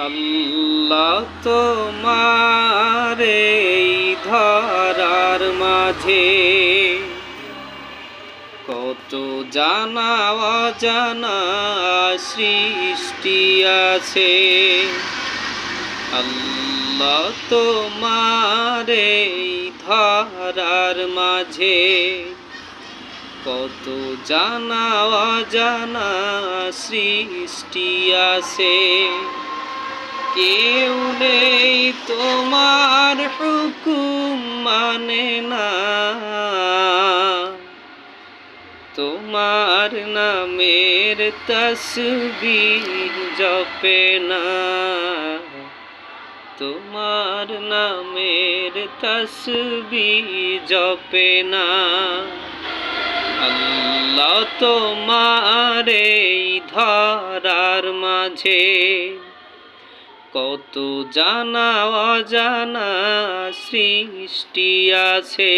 আল্লাহ তোমার এই ধরার মাঝে কত জানা অজানা সৃষ্টি আছে। আল্লাহ তোমার এই ধরার মাঝে কত জানা অজানা সৃষ্টি আছে। কেউ নেই তোমার হুকুম মানে না, তোমার নামের তসবিহ জপে না, তোমার নামের তসবিহ জপে না। আল্লাহ তোমার এই ধরার মাঝে কত জানা অজানা সৃষ্টি আছে।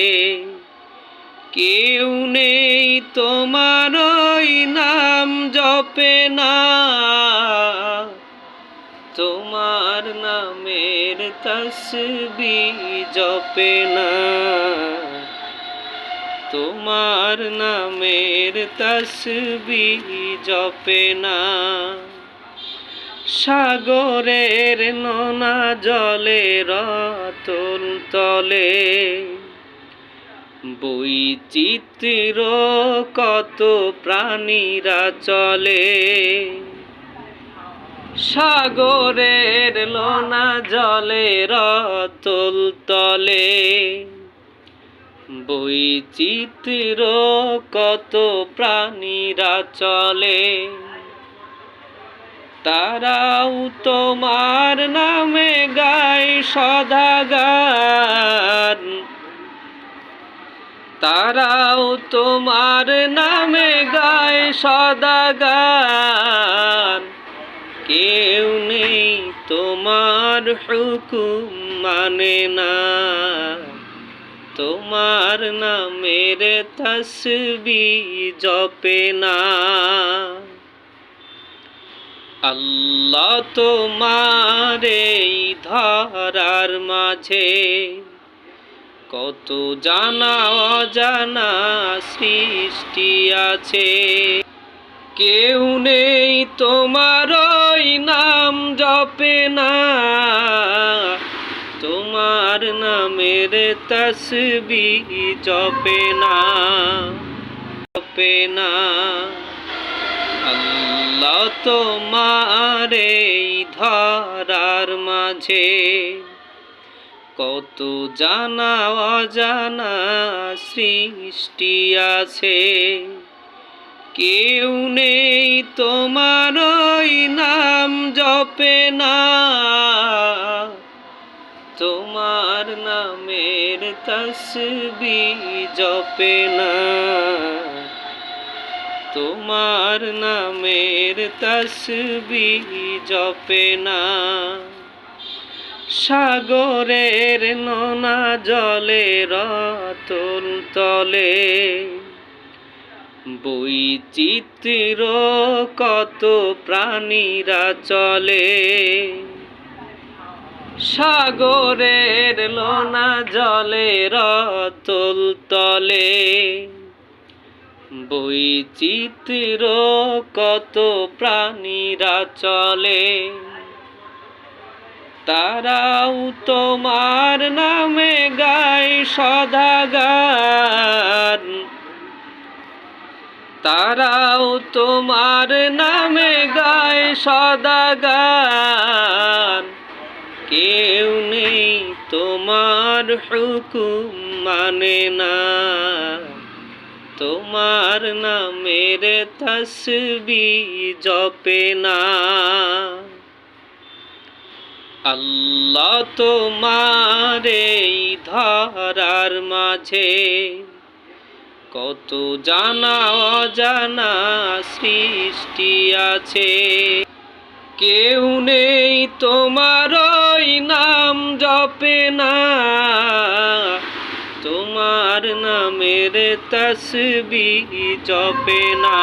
কেউ নেই তোমার ওই নাম জপে না, তোমার নামের তসবিহ জপে না, তোমার নামের তসবিহ জপে না। সাগরের নোনা জলের অতল তলে বৈচিত্র্য কত প্রাণীরা চলে। সাগরের নোনা জলের অতল তলে বৈচিত্র্য কত প্রাণীরা চলে। তারাও তোমার নামে গায় সদা গান, তারাও তোমার নামে গায় সদা গান। কেউ নেই তোমার হুকুম মানে না, তোমার নামের তসবিহ জপে না। আল্লাহ তোমার এই ধরার মাঝে কত জানা অজানা সৃষ্টি আছে। কেউ নেই তোমার ওই নাম জপে না, তোমার নামের তসবিহ জপে না, জপে না। আল্লাহ তোমার এই ধরার মাঝে কত জানা অজানা সৃষ্টি আছে। কেউ নেই তোমার ওই নাম জপে না, তোমার নামের তসবিহ জপে না, তোমার নামের তসবিহ জপে না। সাগরের নোনা জলের অতল তলে বৈচিত্র্য কত প্রাণীরা চলে। সাগরের নোনা জলের অতল তলে বৈচিত্র্য কত প্রাণীরা চলে। তারাও তোমার নামে গায় সদা গান, তারাও তোমার নামে গায় সদা গান। কেউ নেই তোমার হুকুম মানে না, তোমার নামের তসবিহ জপে না। আল্লাহ তোমার এই ধরার মাঝে কত জানা অজানা সৃষ্টি আছে। কেউ নেই তোমার ওই নাম জপে না, তোমার নামের তসবিহ জপে না।